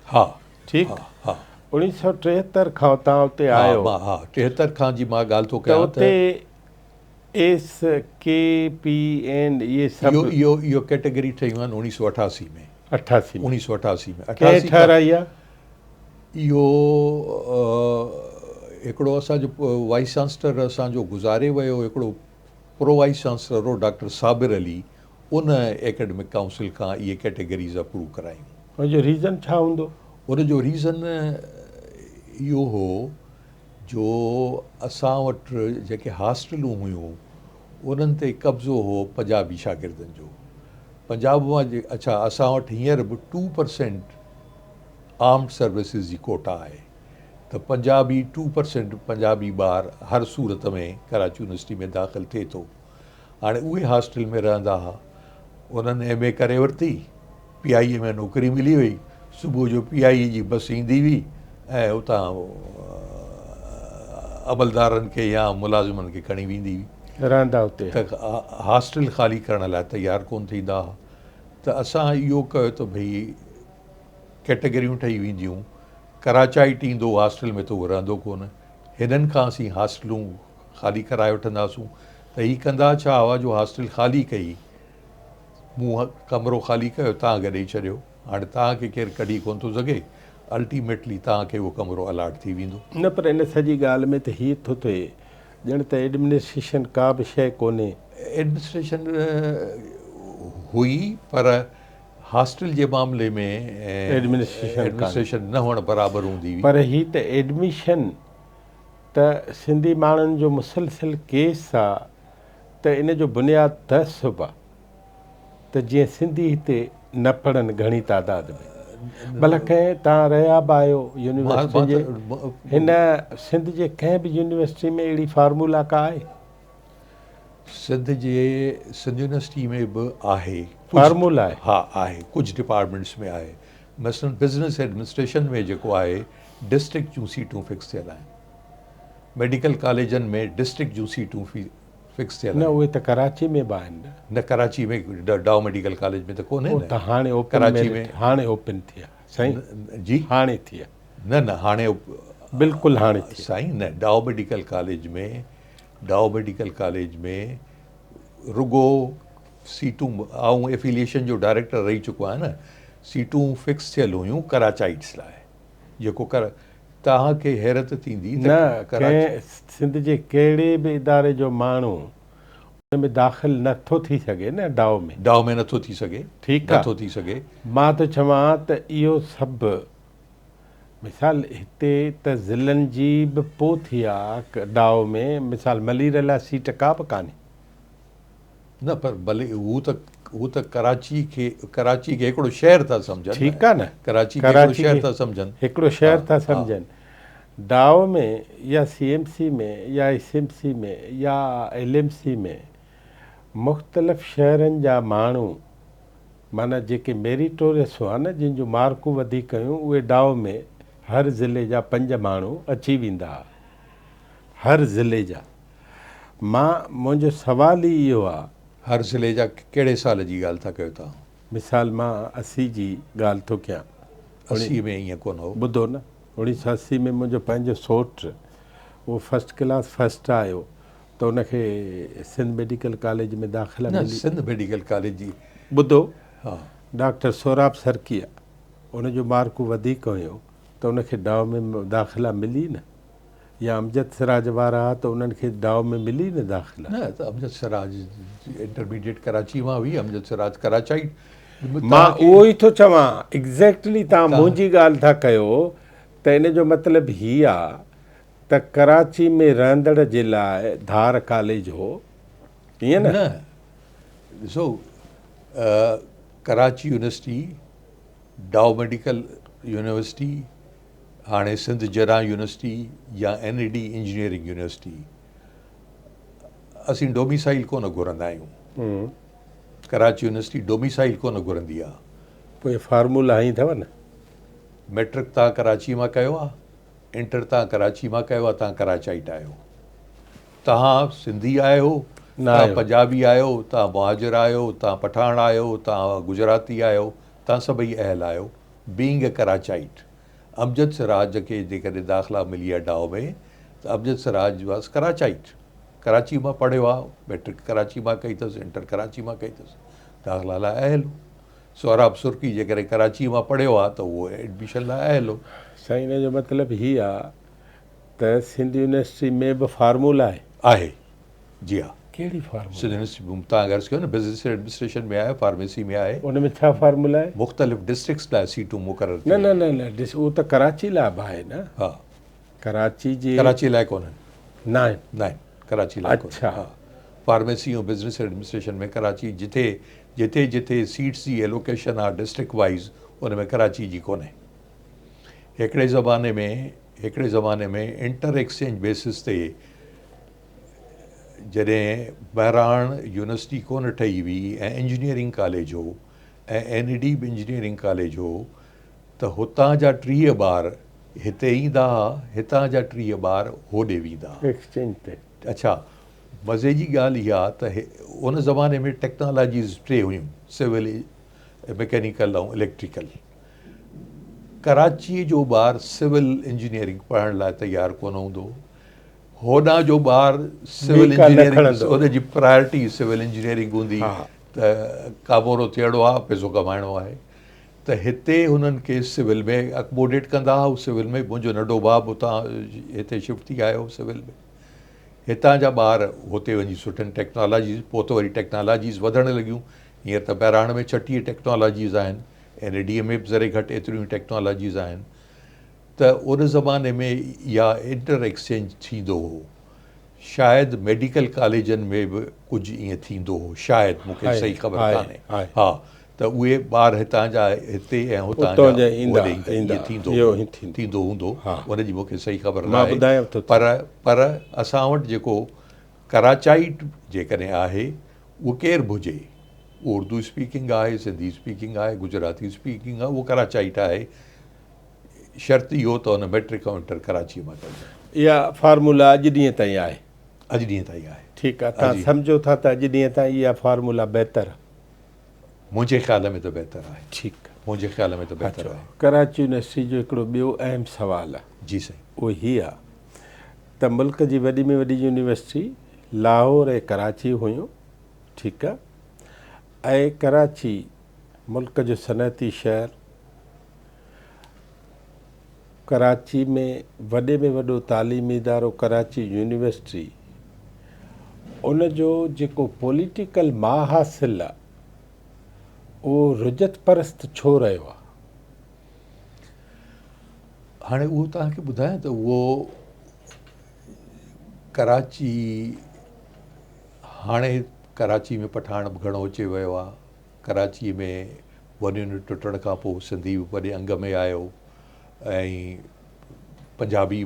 हा ठीकु। हा 1973 खां तव्हां उते आयो। हा 73 खां जी मां ॻाल्हि थो त कयां उते SKPN इहे सभु इहो कैटेगरी ठहियूं आहिनि 1988 में। 88 में 1988 में कंहिं ठाराई आहे? इहो हिकिड़ो असांजो वाइस चांसलर असांजो गुज़ारे वियो, हिकिड़ो प्रो वाइस चांसलर हो डॉक्टर साबिर अली, उन एकेडमिक काउंसिल खां इहे कैटेगरीज़ अप्रूव करायूं। उनजो रीज़न छा हूंदो? उनजो रीज़न इहो हो जो असां वटि जेके हॉस्टलूं हुयूं उन्हनि ते कब्ज़ो हो पंजाबी शागिर्दनि जो। पंजाब मां अच्छा असां वटि हींअर बि 2% आर्म्ड सर्विसिस जी कोटा आहे, त पंजाबी 2% पंजाबी ॿार हर सूरत में कराची यूनिवर्सिटी में दाख़िल थिए थो। हाणे उहे हॉस्टल में रहंदा हुआ, उन्हनि MA करे वरिती, PIE में नौकिरी मिली वई, सुबुह जो PIE जी बस ईंदी हुई ऐं उतां अमलदारनि खे या मुलाज़िमनि खे खणी वेंदी हुई, रहंदा हुते। त हॉस्टल ख़ाली करण लाइ तयारु कोन थींदा हुआ। त असां इहो कयो त भई कैटेगरियूं ठही वेंदियूं, कराचाइट ईंदो हॉस्टल में त उहो रहंदो कोन, हिननि खां असीं हॉस्टलूं ख़ाली कराए वठंदासीं। त हीअ कंदा छा हुआ जो हॉस्टल ख़ाली कई, मूं कमिरो ख़ाली कयो, तव्हांखे ॾेई छॾियो, हाणे तव्हांखे केरु कढी कोन थो सघे, अल्टीमेटली तव्हांखे उहो कमिरो अलाट थी वेंदो। न पर इन सॼी ॻाल्हि में त हीअ थो थिए ॼण त एडमिनिस्ट्रेशन का बि शइ कोन्हे। एडमिनिस्ट्रेशन हुई पर हॉस्टल जे मामले में एडमिनिस्ट्रेशन न हुअण बराबरि हूंदी हुई। पर हीअ त एडमिशन त सिंधी माण्हुनि जो मुसलसिल केस आहे, त इन जो बुनियादु तहसुब आहे त जीअं सिंधी हिते न पढ़नि घणी तादाद में। भला कंहिं तव्हां रहिया बि आहियो यूनिवर्सिटी जे, हिन सिंध जे कंहिं बि यूनिवर्सिटी में अहिड़ी फार्मूला का आहे? सिंध यूनिवर्सिटी में बि आहे फार्मूला आहे। हा आहे, कुझु डिपार्टमेंट्स में आहे। मसलन बिज़नेस एडमिनिस्ट्रेशन में जेको आहे डिस्ट्रिक्ट जूं सीटूं फिक्स थियल आहिनि, मेडिकल कॉलेजनि में डिस्ट्रिक्ट जूं सीटूं फिक्स थियल न आहिनि। उहे त कराची में बि आहिनि न कराची में डाउ मेडिकल कॉलेज में त कोन्हे त हाणे ओपन कराची में हाणे ओपन थिया साईं जी, हाणे थिया न हाणे बिल्कुलु हाणे थिया साईं न। डाउ मेडिकल कॉलेज में रुगो सीटूं, ऐं एफिलिएशन जो डायरेक्टर रही चुको आहियां न, सीटूं फिक्स थियल हुयूं कराचाइट्स लाइ, जेको तव्हांखे हैरत थींदी न कंहिं सिंध जे कहिड़े बि इदारे जो माण्हू हुन में दाख़िल नथो थी सघे न। डाउ में नथो थी सघे, ठीकु आहे, नथो थी सघे। मां त चवां त इहो सभु मिसाल हिते त ज़िलनि जी बि पोइ थी आहे डाउ में, मिसाल मलीर लाइ सीट का बि कान्हे न, पर भले हू त कराची खे हिकिड़ो शहर था सम्झनि। ठीकु आहे न, कराची हिकिड़ो शहर था सम्झनि, हिकिड़ो शहर था सम्झनि। डाउ में या CMC में या SMC में या LMC में मुख़्तलिफ़ शहरनि जा माण्हू माना जेके मेरिटोरियस हुआ न, जिन जूं मार्कूं वधीक हुयूं, उहे डाउ में हर ज़िले जा 5 माण्हू अची वेंदा हुआ, हर ज़िले जा। मुंहिंजो सुवाल ई इहो आहे, हर ज़िले जा कहिड़े साल जी ॻाल्हि था कयो तव्हां? मिसाल मां 80 जी ॻाल्हि थो कयां। 80 में ईअं कोन हो, ॿुधो न, 1980 में मुंहिंजो पंहिंजो सोट उहो फस्ट क्लास फस्ट आयो त उनखे सिंध मेडिकल कॉलेज में दाख़िला मिली। सिंध मेडिकल कॉलेज जी ॿुधो, हा, डॉक्टर सोराब सरकिया, उनजो मार्कूं वधीक हुयूं त उनखे डाउ में दाख़िला मिली न। या अमजद सिराज वारा त उन्हनि खे डाउ में मिली न दाख़िला। न त अमजद सिराज इंटरमीडिएट कराची मां हुई, अमजद सिराज कराचाइट। मां उहो ई थो चवां, एग्ज़ैक्टली तव्हां मुंहिंजी ॻाल्हि था कयो त इन जो मतिलबु हीअ आहे त कराची में रहंदड़ जे लाइ धार कॉलेज हो, ईअं न? ॾिसो, कराची यूनिवर्सिटी, डाउ मेडिकल यूनिवर्सिटी, हाणे सिंध जरां यूनिवर्सिटी या NAD इंजीनियरिंग यूनिवर्सिटी, असीं डोमिसाइल कोन घुरंदा आहियूं। कराची यूनिवर्सिटी डोमिसाइल कोन घुरंदी आहे। पोइ फार्मूला ई अथव न। मैट्रिक तव्हां कराची मां कयो आहे, इंटर तव्हां कराची मां कयो आहे, तव्हां कराचाइट आहियो। तव्हां सिंधी आहियो, तव्हां पंजाबी आहियो, तव्हां मुहाजिर आहियो, तव्हां पठान आहियो, तव्हां गुजराती आहियो, तव्हां सभई अहल आहियो। बीइंग ए कराचाइट, अमजद सिराज खे जेकॾहिं दाख़िला मिली आहे डाउ में, त अमजद सिराज वास कराचाइट, कराची मां पढ़ियो आहे, मैट्रिक कराची मां कई अथसि, इंटर कराची मां कई अथसि, दाख़िला लाइ अहल हो। सोहराब सुर्की जेकॾहिं कराची मां पढ़ियो आहे त उहो एडमिशन लाइ अहल हो। साईं, हिन जो मतिलबु हीअ आहे त सिंध यूनिवर्सिटी में बि फार्मूला आहे। जी हा। कहिड़ी फार्मूला? सिंध यूनिवर्सिटी तव्हां अगरि कयो न, बिज़नेस एडमिनिस्ट्रेशन में आहे, फार्मेसी में आहे। उन में छा फार्मूला आहे? मुख़्तलिफ़ डिस्ट्रिक्ट्स लाइ सीटूं मुक़ररु न न न न ॾिस, उहो त कराची लाइ बि आहे न। हा, कराची जे कराची लाइ कोन्हनि। न आहिनि। न आहिनि, कराची लाइ कोन्हे। अच्छा। हा, फार्मेसी ऐं बिज़नेस एडमिनिस्ट्रेशन में कराची, जिथे जिथे जिथे सीट्स जी एलोकेशन आहे डिस्ट्रिक्ट वाइज़, उन में कराची जी कोन्हे। हिकिड़े ज़माने में इंटर एक्सचेंज बेसिस ते जॾहिं बहराण यूनिवर्सिटी कोन ठही हुई ऐं इंजीनियरिंग कॉलेज हो ऐं NAD बि इंजीनियरिंग कॉलेज हो, त हुतां जा 30 ॿार हिते ईंदा हुआ, हितां जा 30 ॿार होॾे वेंदा एक्सचेंज ते। अच्छा, मज़े जी ॻाल्हि इहा त उन ज़माने में टेक्नोलॉजीज़ 3 हुयूं, सिविल, मैकेनिकल ऐं इलेक्ट्रिकल। कराचीअ जो ॿारु सिविल इंजीनियरिंग पढ़ण लाइ तयारु कोन हूंदो, होॾां जो ॿारु सिविल इंजीनियरिंग, उनजी प्रायोरिटी सिविल इंजीनियरिंग हूंदी। त कामोरो थियणो आहे, पैसो कमाइणो आहे, त हिते हुननि खे सिविल में अकोमोडेट कंदा हुआ। सिविल में मुंहिंजो नंढो भाउ बि उतां हिते शिफ्ट थी आयो सिविल में। हितां जा ॿार हुते वञी सुठनि टेक्नोलॉजीज़, पोइ त वरी टेक्नोलॉजीज़ वधणु लॻियूं। हींअर त बहिराणे में 36 टेक्नोलॉजीज़ आहिनि, NAD में बि ज़रे घटि एतिरियूं टेक्नोलॉजीज़ आहिनि। त उन ज़माने में इहा इंटर एक्सचेंज थींदो हो। शायदि मेडिकल कॉलेजनि में बि कुझु ईअं थींदो हो, शायदि, मूंखे सही ख़बर कान्हे। हा, त उहे ॿार हितां जा हिते ऐं हुतां जा थींदो हूंदो, उनजी मूंखे सही ख़बर न आहे। पर असां वटि जेको कराचाइट जेकॾहिं आहे, उहो केरु बि हुजे, उर्दू स्पीकिंग आहे, सिंधी स्पीकिंग आहे, गुजराती स्पीकिंग आहे, उहो कराचाइट आहे। शर्त इहो त हुन मैट्रिक ऐं इंटर कराची मां कयो। इहा फार्मूला अॼु ॾींहं ताईं आहे? अॼु ॾींहं ताईं आहे। ठीकु आहे, तव्हां सम्झो था त अॼु ॾींहं ताईं इहा फार्मूला बहितर? मुंहिंजे ख़्याल में त बहितर आहे। ठीकु आहे, मुंहिंजे ख़्याल में त बहितर आहे। कराची यूनिवर्सिटी जो हिकिड़ो ॿियो अहम सुवालु आहे। जी साईं। उहो हीअ आहे त मुल्क जी वॾी में वॾी यूनिवर्सिटी लाहौर ऐं कराची हुयूं, ठीकु आहे, ऐं कराची मुल्क जो सनअती शहरु, कराची में वॾो तालीमी इदारो कराची यूनिवर्सिटी, उन जो जेको पॉलिटिकल माहासिल आहे उहो रुजत परस्त छो रहियो आहे? हाणे उहो तव्हांखे ॿुधायां त उहो कराची, हाणे कराची में पठाण बि घणो अची वियो आहे। कराची में वॾियुनि टुटण खां पोइ सिंधी बि वॾे अंग में आयो ऐं पंजाबी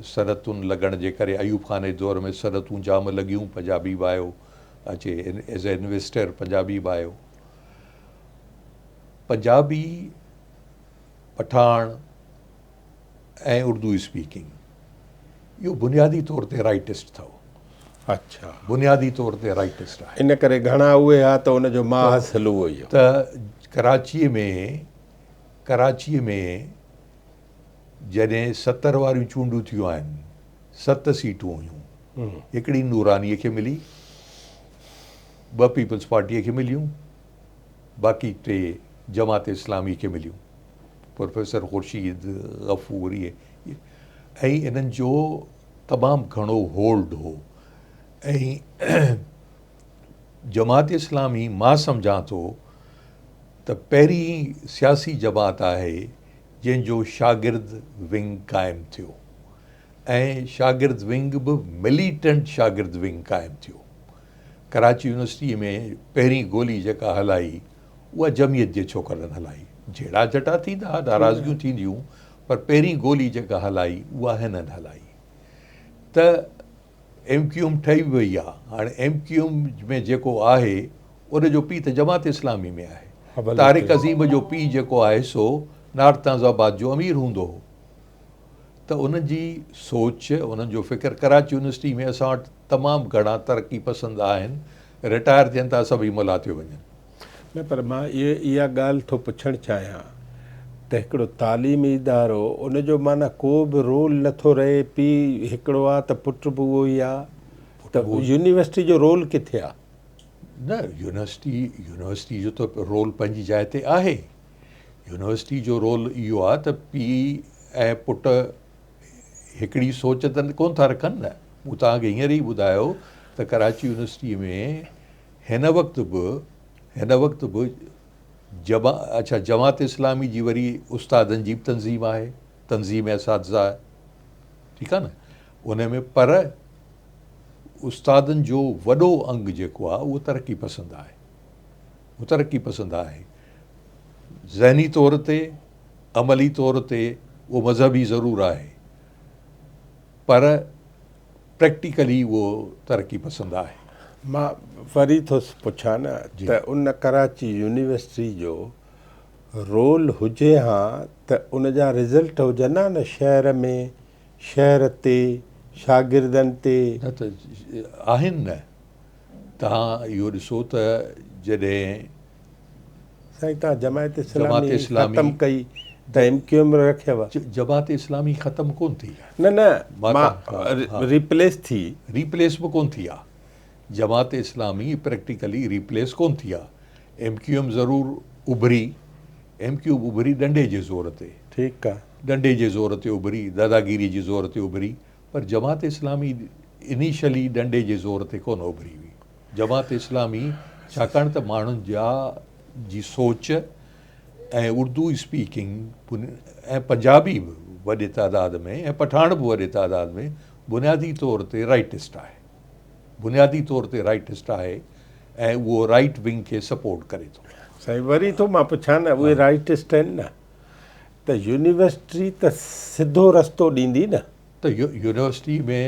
सनतुनि लॻण जे करे अयूब खान जे दौर में सनतूं जाम लॻियूं, पंजाबी बि आयो अचे, एज़ ए इन्वेस्टर पंजाबी बि आयो। पंजाबी, पठान ऐं उर्दू स्पीकिंग, इहो बुनियादी तौर ते राइटिस्ट अथव। अच्छा, बुनियादी तौर ते राइटिस्ट आहे। इन करे घणा उहे हा त उनजो माहासिल उहो ई त कराचीअ में जॾहिं 70 वारियूं चूंडूं थियूं आहिनि, 7 सीटूं हुयूं, हिकिड़ी नूरानीअ खे मिली, 2 पीपल्स पार्टीअ खे मिलियूं, बाक़ी 3 जमात इस्लामी खे मिलियूं, प्रोफेसर ख़ुर्शीद, गफ़ूर, इहे, ऐं इन्हनि जो तमामु घणो होल्ड हो। ऐं जमात इस्लामी, मां सम्झां थो त पहिरीं सियासी जमात आहे जंहिंजो शागिर्द विंग क़ाइमु थियो, ऐं शागिर्द विंग बि मिलीटेंट शागिर्द विंग क़ाइमु थियो। कराची यूनिवर्सिटीअ में पहिरीं गोली जेका हलाई उहा जमियत जे छोकरनि हलाई। जहिड़ा जटा थींदा, नाराज़गियूं थींदियूं, पर पहिरीं गोली जेका हलाई उहा हिननि हलाई। त MQM ठही वई आहे। हाणे MQM में जेको आहे उनजो पीउ त जमात इस्लामी में आहे। तारिक अज़ीम जो पीउ जेको आहे सो नारताज़ाबाद जो अमीर हूंदो हो। त उन्हनि जी सोच, उन्हनि जो फ़िक्र, कराची यूनिवर्सिटी में असां वटि तमामु घणा तरक़ी पसंदि आहिनि, रिटायर थियनि था सभई मुला थियूं वञनि। न पर मां इहा ॻाल्हि थो पुछणु चाहियां त हिकिड़ो तालीमी इदारो उनजो माना को बि रोल नथो रहे, पीउ हिकिड़ो आहे त पुटु बि उहो ई आहे, त यूनिवर्सिटी जो रोल किथे आहे? न, यूनिवर्सिटी जो त रोल पंहिंजी जाइ ते आहे। यूनिवर्सिटी जो रोल इहो आहे त पीउ ऐं पुटु हिकिड़ी सोच त कोन था रखनि न। मूं तव्हांखे हींअर ई ॿुधायो त कराची यूनिवर्सिटीअ में हिन वक़्तु बि जमात इस्लामी जी वरी उस्तादनि जी बि तंज़ीम आहे, तंज़ीम असातिज़ा आहे, ठीकु आहे न। उन में पर उस्तादनि जो वॾो अंग जेको आहे उहो तरक़ी पसंदि आहे, उहो तरक़ी पसंदि आहे। ज़हनी तौर ते, अमली तौर ते उहो मज़हबी ज़रूरु आहे, पर प्रैक्टिकली उहो तरक़ी पसंदि आहे। मां वरी थो पुछां न त उन कराची यूनिवर्सिटी जो रोल हुजे हा त उन जा रिज़ल्ट हुजनि हा न शहर में, शहर ते, शागिर्दनि ते। न त आहिनि न। तव्हां इहो ॾिसो त जॾहिं साईं तव्हां जमात इस्लामी ख़तमु कई त MQM रखियव? जमात इस्लामी ख़तमु कोन थी। न मां रिप्लेस थी। रिप्लेस बि कोन थी आहे। जमात इस्लामी प्रैक्टिकली रिप्लेस कोन थी आहे। MQM ज़रूरु उभरी, MQM उभरी डंडे जे ज़ोर ते, ठीकु आहे, डंडे जे ज़ोर ते उभरी, दादागिरी जे ज़ोर ते उभरी, पर जमात इस्लामी इनिशियली डंडे जे ज़ोर ते कोन उभरी हुई। जमात इस्लामी छाकाणि त माण्हुनि जी सोच ऐं उर्दू स्पीकिंग ऐं पंजाबी बि वॾे तादाद में ऐं पठाण बि वॾे तादाद में बुनियादी तौर ते राइटिस्ट आहे, बुनियादी तौर ते राइटिस्ट आहे, ऐं उहो राइट विंग खे सपोर्ट करे थो। साईं वरी थो मां पुछां न, उहे राइटिस्ट आहिनि न, त यूनिवर्सिटी त सिधो रस्तो ॾींदी न? त यूनिवर्सिटी में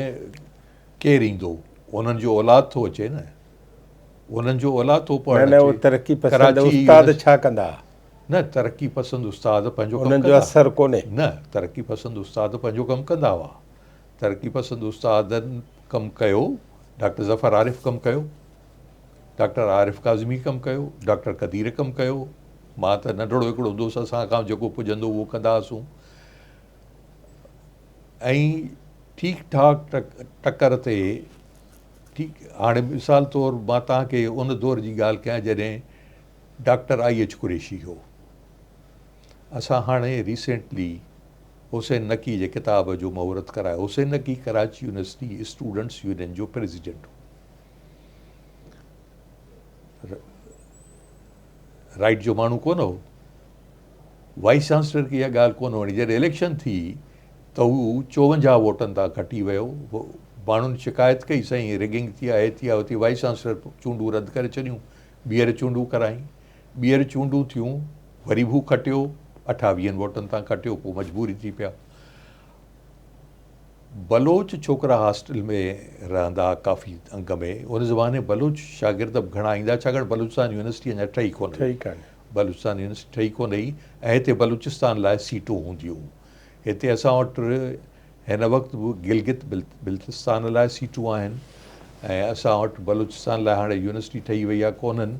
केरु ईंदो? उन्हनि जो औलाद थो अचे न, उन्हनि जो औलाद थो पढ़णु अचे। न तरक़ी पसंदि उस्ताद छा कंदा? न, तरक़ी पसंदि उस्ताद पंहिंजो उन्हनि जो असरु कोन्हे। न, तरक़ी पसंदि उस्ताद पंहिंजो कमु कंदा हुआ। तरक़ी पसंदि उस्तादनि कमु कयो, डॉक्टर ज़फ़र आरिफ़ कमु कयो, डॉक्टर आरिफ़ काज़मी कमु कयो, डॉक्टर कदीर कमु कयो। मां त नंढड़ो हिकिड़ो दोस्त, असां खां जेको पुॼंदो उहो कंदा हुआसीं। ऐं ठीकु ठाक टकर ते हाणे मिसाल तौरु मां तव्हांखे उन दौर जी ॻाल्हि कयां जॾहिं डॉक्टर IH कुरैशी हो। असां हाणे रिसेंटली हुसैन नकी जे किताब जो महूरत करायो। हुसैन नकी कराची यूनिवर्सिटी स्टूडेंट्स यूनियन जो प्रेसिडेंट हो। राइट जो माण्हू कोन हो। वाइस चांसलर खे इहा ॻाल्हि कोन वणी। जॾहिं इलेक्शन थी त हू 54 वोटनि तां खटी वियो। माण्हुनि शिकायत कई, साईं रिगिंग थी आहे, थी आहे, वाइस चांसलर चूंडूं रद्द करे छॾियूं, ॿीहर चूंडूं कराई, ॿीहर चूंडूं थियूं, वरी बि हू खटियो, 28 वोटनि तां खटियो, पोइ मजबूरी थी पिया। बलोच छोकिरा हॉस्टल में रहंदा काफ़ी अंग में। उन ज़माने बलोच शागिर्द बि घणा ईंदा, छाकाणि बलूचिस्तान यूनिवर्सिटी अञा ठही कोन्हे। बलूचिस्तान यूनिवर्सिटी ठही कोन हुई ऐं हिते बलूचिस्तान लाइ सीटूं हूंदियूं। हिते असां वटि हिन वक़्तु बि गिलगित बिल्तिस्तान लाइ सीटूं आहिनि, ऐं असां वटि बलूचिस्तान लाइ हाणे यूनिवर्सिटी ठही वई आहे कोन्हनि,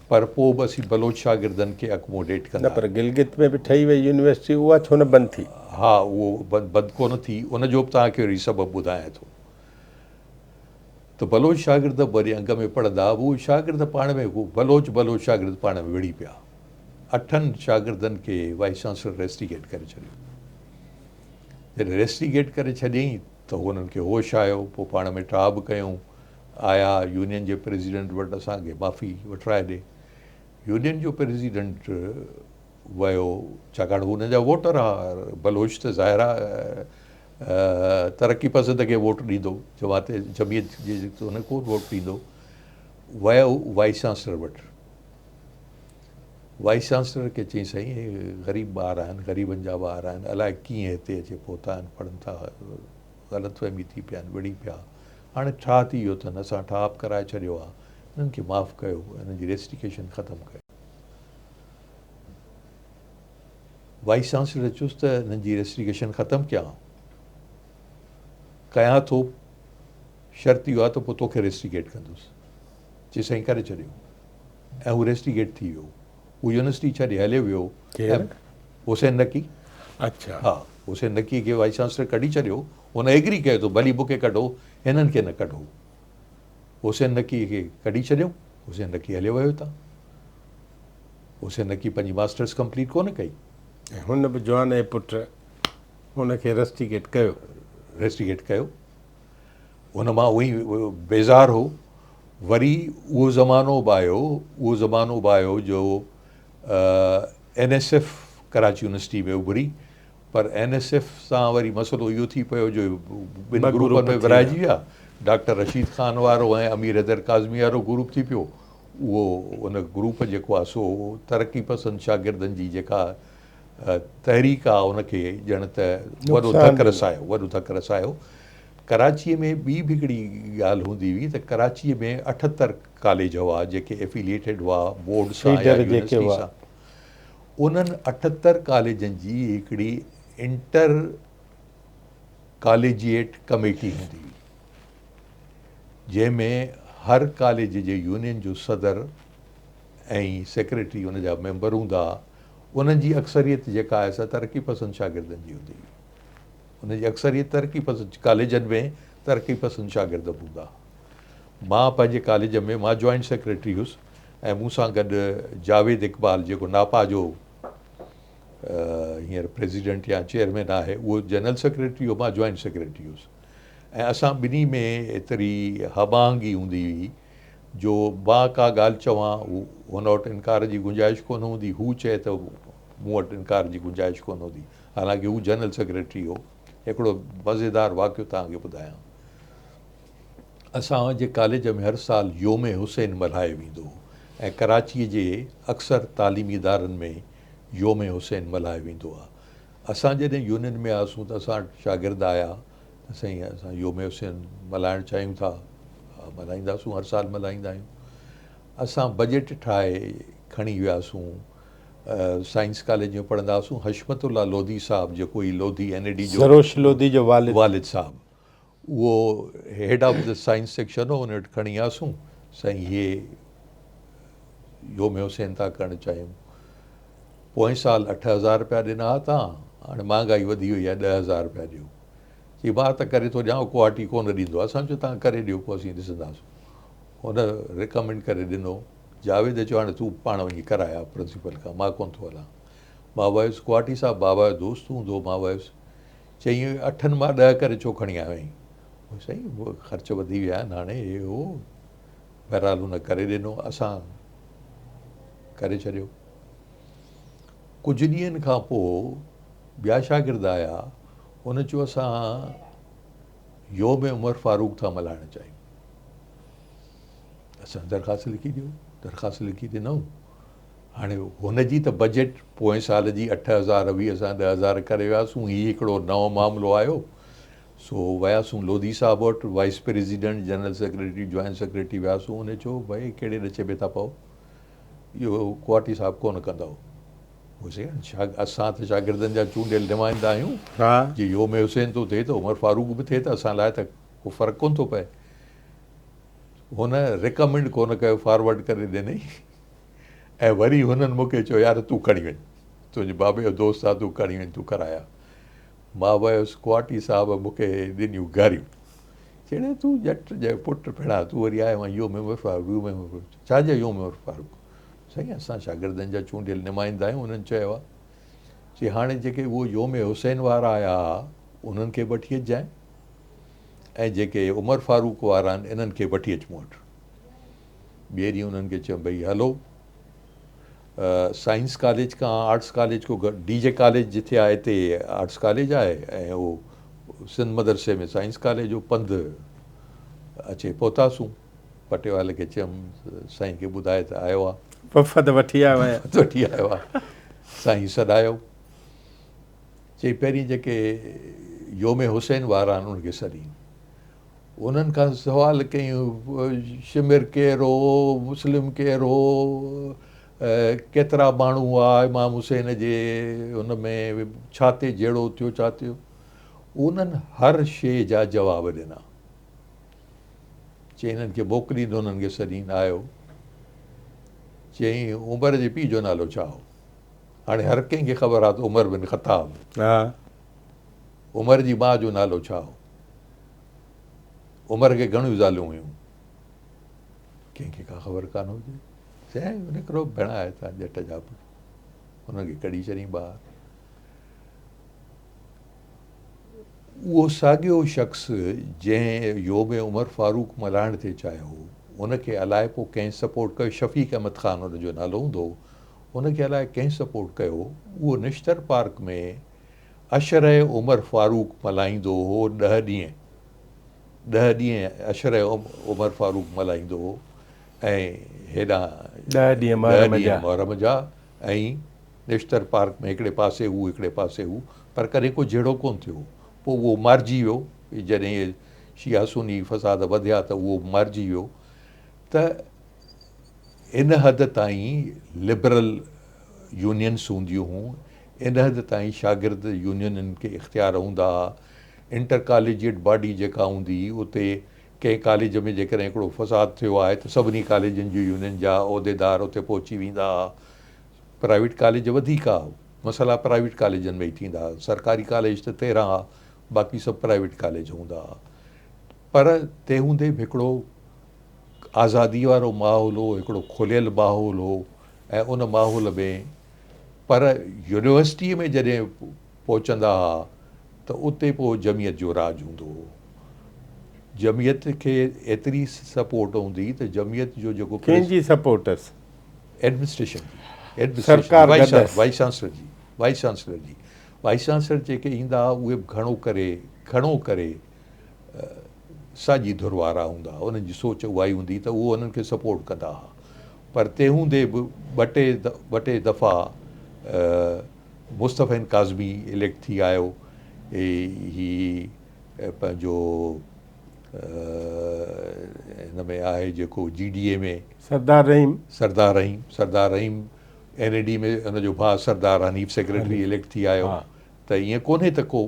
पर पोइ बि असीं बलोच शागिर्दनि खे अकोमोडेट कंदा। पर गिलगित में बि ठही वई यूनिवर्सिटी, उहा छो न बंदि थी? हा, उहो बंदि कोन थी। उनजो बि तव्हांखे वरी सबबु ॿुधायां थो। त बलोच शागिर्द वरी अंग में पढ़ंदा, उहे शागिर्द पाण में, बलोच शागिर्द पाण में विड़ी पिया। 8 शागिर्दनि खे वाइस चांसलर रेस्टिगेट करे छॾियो। जॾहिं रेस्टिगेट करे छॾियईं त हुननि खे होश आयो, पोइ पाण में ट्रा बि कयूं, आया यूनियन जे प्रेसिडेंट वटि असांखे माफ़ी वठराए ॾे। यूनियन जो प्रेसिडेंट वियो, छाकाणि हुन जा वोटर आहे। बलोच त ज़ाहिर आहे तरक़ी पसंदि खे वोट ॾींदो, जमियत जे हुन कोन वोट ॾींदो। वियो वाइस चांसलर वटि। वाइस चांसलर खे चई साईं हे ग़रीब ॿार आहिनि, ग़रीबनि जा ॿार आहिनि, अलाए कीअं हिते अचे पहुता आहिनि, पढ़नि था, ग़लतफ़हमी थी पिया आहिनि, विड़ी पिया, हाणे छा थी वियो अथनि, असां ठाप कराए छॾियो आहे, हिननि खे माफ़ु कयो, हिननि जी रेस्ट्रिकेशन ख़तमु कयो। वाइस चांसलर चयुसि त हिननि जी रेस्ट्रिकेशन ख़तमु कयां थो, शर्त इहो आहे त पोइ तोखे रेस्ट्रिकेट कंदुसि। चई साईं करे छॾियो, ऐं हू रेस्ट्रिकेट थी वियो। हू यूनिवर्सिटी छॾे हलियो वियो। ऐं हुसैन नकी, अच्छा, हा, हुसैन नकी खे वाइस चांसलर कढी छॾियो। हुन एग्री कयो तो भली मूंखे कढो, हिननि खे न कढो। हुसैन नकी खे कढी छॾियो, हुसैन नकी हलियो वियो हितां। हुसैन नकी पंहिंजी मास्टर्स कंप्लीट कोन कई, ऐं हुन बि जवान जे पुटु हुनखे रेस्ट्रिकेट कयो। हुन मां उहो ई बेज़ार हो। वरी उहो ज़मानो बि आयो जो NSF कराची यूनिवर्सिटी में उभरी, पर NSF सां वरी मसइलो इहो थी पियो जो ॿिनि ग्रुपनि में विराइजी विया। डॉक्टर रशीद ख़ान वारो ऐं अमीर हैदर काज़मी वारो ग्रुप थी पियो। उहो उन ग्रुप जेको आहे सो तरक़ी पसंदि शागिर्दनि जी जेका तहरीक आहे उनखे ॼण त वॾो धकु रसायो। कराचीअ में ॿी बि हिकिड़ी ॻाल्हि हूंदी हुई त कराचीअ में 78 कॉलेज हुआ जेके एफिलिएटेड हुआ बोर्ड सां या यूनिवर्सिटी सां। उन्हनि 78 कॉलेजनि जी हिकिड़ी इंटर कॉलेजिएट कमेटी हूंदी हुई, जंहिंमें हर कॉलेज जे यूनियन जो सदर ऐं सेक्रेटरी उन जा मेंबर हूंदा। उन्हनि जी अक्सरियत जेका आहे सा तरक़ी पसंदि शागिर्दनि जी हूंदी हुई। उनजी अक्सरियत तरक़ी पसंदि कॉलेजनि में तरक़ी पसंदि शागिर्द हूंदा। मां पंहिंजे कॉलेज में मां जॉइंट सेक्रेटरी हुयुसि ऐं मूंसां गॾु जावेद इक़बाल जेको नापा जो हींअर प्रेसिडेंट या चेयरमैन आहे, उहो जनरल सेक्रेटरी हो, मां जॉइंट सेक्रेटरी हुयुसि। ऐं असां ॿिन्ही में एतिरी हबांगी हूंदी हुई जो मां का ॻाल्हि चवां हुन वटि इनकार जी गुंजाइश कोन हूंदी, हू चए त मूं वटि इनकार जी गुंजाइश कोन हूंदी, हालांकि हू जनरल सेक्रेटरी हो। हिकिड़ो मज़ेदार वाक़ियो तव्हांखे ॿुधायां। असांजे कॉलेज में हर साल योम हुसैन मल्हायो वेंदो हो ऐं कराचीअ जे अक्सर तालीमी इदारनि में योम हुसैन मल्हायो वेंदो आहे। असां जॾहिं यूनियन में आयासीं त असां शागिर्द आया त साईं असां योम हुसैन मल्हाइणु चाहियूं था, मल्हाईंदासूं, हर साल मल्हाईंदा आहियूं। असां बजट ठाहे खणी वियासीं। साइंस कॉलेज में पढ़ंदा हुआसीं। हशमतुल्ला लोधी साहिबु जेको ई लोधी NAD जो सरोश लोधी जो वालिद साहिबु, उहो हेड ऑफ द साइंस सेक्शन हो, उन वटि खणी वियासीं। साईं इहे योम हुसैन था करणु चाहियूं। पोएं साल 8,000 रुपया ॾिना हुआ तव्हां, हाणे महांगाई वधी वई आहे, 10,000 रुपया ॾियो। चई मां त करे थो ॾियां, कुआटी कोन ॾींदो। असां चयो तव्हां करे ॾियो, पोइ असीं ॾिसंदासीं। हुन रिकमेंड करे ॾिनो। जावेद चयो हाणे तूं पाण वञी कराया प्रिंसिपल खां, मां कोन थो हलां। मां वियुसि, कुआटी साहिबु बाबा जो दोस्त हूंदो, मां वियुसि। चई 8 मां 10 करे छो खणी आयो आहीं? साईं उहो ख़र्च वधी विया आहिनि हाणे, हे हो। बहरहाल हुन करे ॾिनो, असां करे छॾियो। कुझु ॾींहंनि खां पोइ ॿिया शागिर्द आया, हुन चयो असां योम उमर फारूक था मल्हाइणु चाहियूं। असां दरख़्वास्त लिखी ॾियो, दरख़्वास्त लिखी ॾिनऊं। हाणे हुनजी त बजट पोएं साल जी 8,000 हुई, असां 10,000 करे वियासीं। हीउ हिकिड़ो नओं मामिलो आयो। सो वियासीं लोधी साहिब वटि, wise president, general secretary, joint secretary वियासीं। हुन चयो भई कहिड़े ॾचे में था पओ, इहो कुआटी साहिबु कोन कंदव। असां त शागिर्दनि जा चूंडियल नुमाइंदा आहियूं। जी योम हुसैन थो थिए त उमर फारूक बि थिए त असां लाइ त को फ़र्क़ु कोन थो पए। हुन रिकमेंड कोन कयो, फॉरवर्ड करे ॾिनई। ऐं वरी हुननि मूंखे चयो यार तूं खणी वञु, तुंहिंजे बाबे जो दोस्त आहे, तूं खणी वञु, तूं कराया। मां वियुसि, कुआटी साहिबु मूंखे ॾिनियूं गारियूं। चई तूं ॼट जे पुटु पिणा, तूं वरी आयो आहीं योम उमर फारूक। छाजे योम उमर फारूक? साईं असां शागिर्दनि जा चूंडियल नुमाइंदा आहियूं, उन्हनि चयो आहे। चई हाणे जेके उहो योम हुसैन वारा आया उन्हनि खे वठी अचिजांइ, ऐं जेके उमर फारूक वारा आहिनि इन्हनि खे वठी अचु मूं वटि। ॿिए ॾींहुं उन्हनि खे चयो भई हलो। साइंस कॉलेज खां आर्ट्स कॉलेज को DJ कॉलेज जिथे आहे हिते आर्ट्स कॉलेज आहे, ऐं उहो सिंध मदरसे में साइंस कॉलेज जो पंधु अचे पहुतासूं। पटेवाल खे चयुमि साईं खे ॿुधाए त आयो आहे, वफ़द वठी आयो आहियां। वठी आयो आहे। साईं सॾायो, चई पहिरीं जेके योम हुसैन वारा आहिनि उनखे सॾीनि। उन्हनि खां सवाल कयूं, शिमिर केरु हो, मुस्लिम केरु हो, केतिरा माण्हू हुआ इमाम हुसैन जे हुन में, छा ते जहिड़ो थियो, छा थियो। उन्हनि हर शइ जा जवाब ॾिना। चई हिननि खे मोकिलींदो, उन्हनि खे सॾीनि। आयो, चई उमर जे पीउ जो नालो छा हो? हाणे हर कंहिंखे ख़बर आहे त उमर बिन ख़त्ताब। हा। उमर जी माउ जो नालो छा हो? उमर खे घणियूं ज़ालूं हुयूं? कंहिंखे का ख़बर कान हुजे। चई हिकिड़ो भेण आहे तव्हां ॼट जा बि, हुनखे कढी छॾी ॿाहिरि। उहो साॻियो शख़्स जंहिं योम उमर फारूक मल्हाइण ते चाहियो, उनखे अलाए पोइ कंहिं सपोर्ट कयो। शफ़ीक अहमद ख़ान हुनजो नालो हूंदो, उनखे अलाए कंहिं सपोर्ट कयो। उहो निश्तर पार्क में अशर उमर फारूक मल्हाईंदो हो 10 ॾींहं। 10 ॾींहं अशर उमर फारूक मल्हाईंदो हो, ऐं हेॾां 10 ॾींहं मुहर्रम जा, ऐं निश्तर पार्क में हिकिड़े पासे हू, हिकिड़े पासे हू, पर कॾहिं को जहिड़ो कोन थियो। पोइ उहो मारिजी वियो, जॾहिं शिया सुन्नी फ़साद वधिया त उहो मारिजी वियो। त इन हद ताईं लिबरल यूनियन्स हूंदियूं हुयूं, इन हद ताईं शागिर्द यूनियननि खे इख़्तियार हूंदा हुआ। इंटर कॉलेजिएट बॉडी जेका हूंदी, उते कंहिं कॉलेज में जेकॾहिं हिकिड़ो फ़साद थियो आहे त सभिनी कॉलेजनि जी यूनियन जा उहिदेदार उते पहुची वेंदा हुआ। प्राइवेट कॉलेज वधीक आहे, मसइला प्राइवेट कॉलेजनि में ई थींदा हुआ। सरकारी कॉलेज त 13 आहे, बाक़ी सभु प्राइवेट कॉलेज हूंदा हुआ। पर तंहिं हूंदे बि हिकिड़ो आज़ादी वारो माहौल हो, हिकिड़ो खुलियल माहौल हो, ऐं उन माहौल में पर यूनिवर्सिटीअ में जॾहिं पहुचंदा हुआ त उते पोइ जमियत जो राज हूंदो हो। जमियत खे एतिरी सपोर्ट हूंदी त जमियत जो जेको कंहिंजी सपोर्टर्स? एडमिनिस्ट्रेशन जी, सरकार वाइस गदस। चांसलर जी, वाइस चांसलर जेके ईंदा हुआ उहे घणो करे साॼी धुर वारा हूंदा हुआ। उन्हनि जी सोच उहा ई हूंदी त उहो उन्हनि खे सपोर्ट कंदा हुआ। पर तंहिं हूंदे बि ॿ टे दफ़ा मुस्तफ़ैन काज़मी इलेक्ट थी आयो। ही पंहिंजो हिन में आहे जेको GDA में सरदार रहीम NAD में हुनजो भाउ सरदार हनीफ़ सेक्रेटरी इलेक्ट थी आयो। त ईअं कोन्हे त को,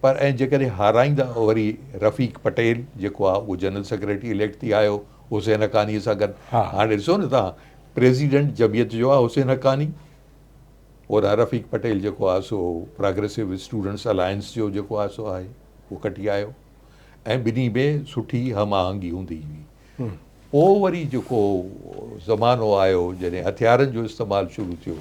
पर ऐं जेकॾहिं हाराईंदा वरी रफ़ीक पटेल जेको आहे उहो जनरल सेक्रेटरी इलेक्ट थी आयो हुसैन हक़ानीअ सां गॾु। हाणे ॾिसो न तव्हां, प्रेसिडेंट जमियत जो आहे हुसैन हक़ानी, और रफ़ीक पटेल जेको आहे सो प्रोग्रेसिव स्टूडेंट्स अलायंस जो जेको आहे सो आहे, उहो कटी आयो। ऐं ॿिन्ही में सुठी हम आहंगी हूंदी हुई। पोइ वरी जेको ज़मानो आयो जॾहिं हथियारनि जो इस्तेमालु शुरू थियो,